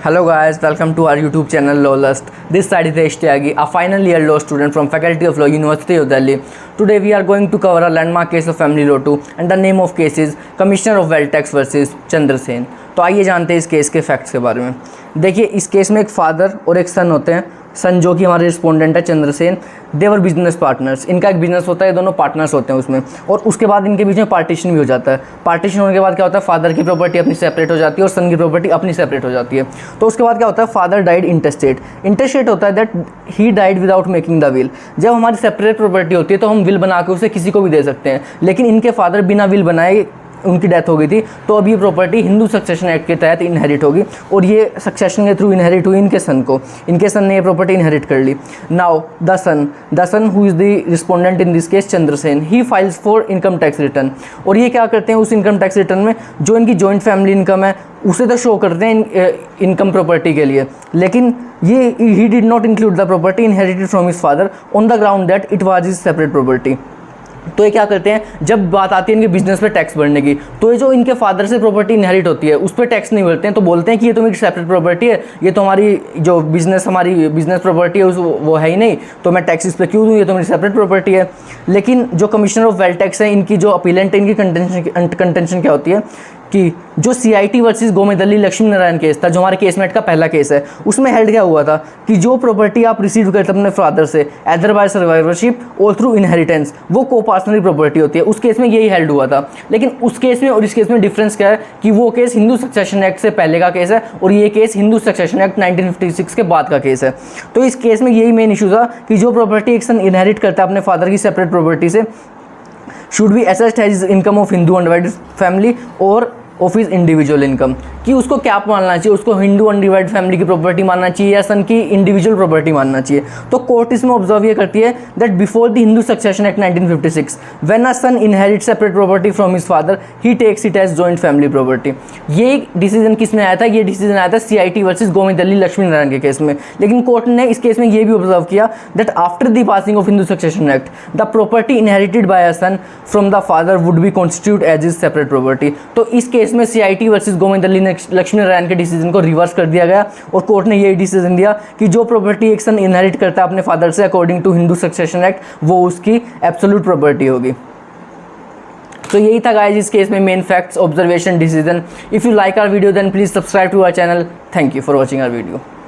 Hello guys, welcome to our YouTube channel Lawlust. This side is Desh Tyagi, a final year law student from Faculty of Law, University of Delhi. Today we are going to cover a landmark case of Family Law 2 and the name of case is Commissioner of Wealth Tax versus Chandra Sen. तो आइए जानते हैं इस case के facts के बारे में। देखिए, इस केस में एक फादर और एक सन होते हैं। सन जो कि हमारे रिस्पोंडेंट है चंद्र सेन, देवर बिजनेस पार्टनर्स। इनका एक बिजनेस होता है, दोनों पार्टनर्स होते हैं उसमें, और उसके बाद इनके बीच में पार्टीशन भी हो जाता है। पार्टीशन होने के बाद क्या होता है, फादर की प्रॉपर्टी अपनी सेपरेट हो जाती है और सन की प्रॉपर्टी अपनी सेपरेट हो जाती है। तो उसके बाद क्या होता है, फादर डाइड इंटेस्टेट। इंटेस्टेट होता है that he died without making the will. जब हमारी सेपरेट प्रॉपर्टी होती है तो हम विल बना के उसे किसी को भी दे सकते हैं, लेकिन इनके फादर बिना विल बनाए उनकी डेथ हो गई थी, तो अब ये प्रॉपर्टी हिंदू सक्सेशन एक्ट के तहत इनहेरिट होगी और ये सक्सेशन के थ्रू इनहेरिट हुई इनके सन को। इनके सन ने ये प्रॉपर्टी इनहेरिट कर ली। Now the son who is the respondent in this case Chandra Sen, he files for income tax return. और ये क्या करते हैं, उस इनकम टैक्स रिटर्न में जो इनकी जॉइंट फैमिली इनकम है उसे तो शो करते हैं इनकम प्रॉपर्टी के लिए, लेकिन ये he did not include the property inherited from his father on the ground that it was his separate property. तो ये क्या करते हैं, जब बात आती है इनके बिजनेस पे टैक्स भरने की, तो ये जो इनके फादर से प्रॉपर्टी इनहेरिट होती है उस पर टैक्स नहीं भरते हैं, तो बोलते हैं कि ये तो मेरी सेपरेट प्रॉपर्टी है, ये तो हमारी जो हमारी बिजनेस प्रॉपर्टी है वो है ही नहीं, तो मैं टैक्स इस पर क्यों दूँ, ये तो मेरी सेपरेट प्रॉपर्टी है। लेकिन जो कमिश्नर ऑफ वेल्थ टैक्स है, इनकी जो अपीलेंट है, इनकी कंटेंशन क्या होती है कि जो CIT versus Gomedalli Lakshmi Narayan case था, जो हमारे केसमेट का पहला केस है, उसमें हेल्ड क्या हुआ था कि जो प्रॉपर्टी आप रिसीव करते अपने फादर से एदर बाय सर्वाइवरशिप और थ्रू इनहेरिटेंस, वो को पर्सनल प्रॉपर्टी होती है। उस केस में यही हेल्ड हुआ था। लेकिन उस केस में और इस केस में डिफरेंस क्या है कि वो केस हिंदू सक्सेशन एक्ट से पहले का केस है और ये केस हिंदू सक्सेशन एक्ट 1956 के बाद का केस है। तो इस केस में यही मेन इशू था कि जो प्रॉपर्टी एक सन इनहेरिट करता है अपने फादर की सेपरेट प्रॉपर्टी से, should be assessed as income of Hindu undivided family और ऑफ हिज इंडिविजुअल इनकम, कि उसको क्या मानना चाहिए, उसको हिंदू अनडिवाइडेड फैमिली की प्रॉपर्टी मानना चाहिए या सन की इंडिविजुअल प्रॉपर्टी मानना चाहिए। तो कोर्ट इसमें ऑब्जर्व ये करती है that before the Hindu succession act 1956 when a son inherit separate property from his father he takes it as joint family property. ये डिसीजन किसमें आया था, ये डिसीजन आया था CIT वर्सेस गोमेदल्ली लक्ष्मी नारायण के केस में। लेकिन कोर्ट ने इस केस में ये भी ऑब्जर्व किया that after the passing of Hindu succession act the property inherited by a son from the father would be constitute as is separate property. तो इस केस में CIT वर्सेस गोमेदल्ली लक्ष्मी नारायण के डिसीजन को रिवर्स कर दिया गया और कोर्ट ने यही डिसीजन दिया कि जो प्रॉपर्टी एक सन इनहेरिट करता है अपने फादर से according to Hindu succession act, वो उसकी एब्सोल्यूट प्रॉपर्टी होगी। तो यही था गाइस इस केस में main facts, observation, decision. If you like our video then please subscribe to our channel. Thank you for watching our video.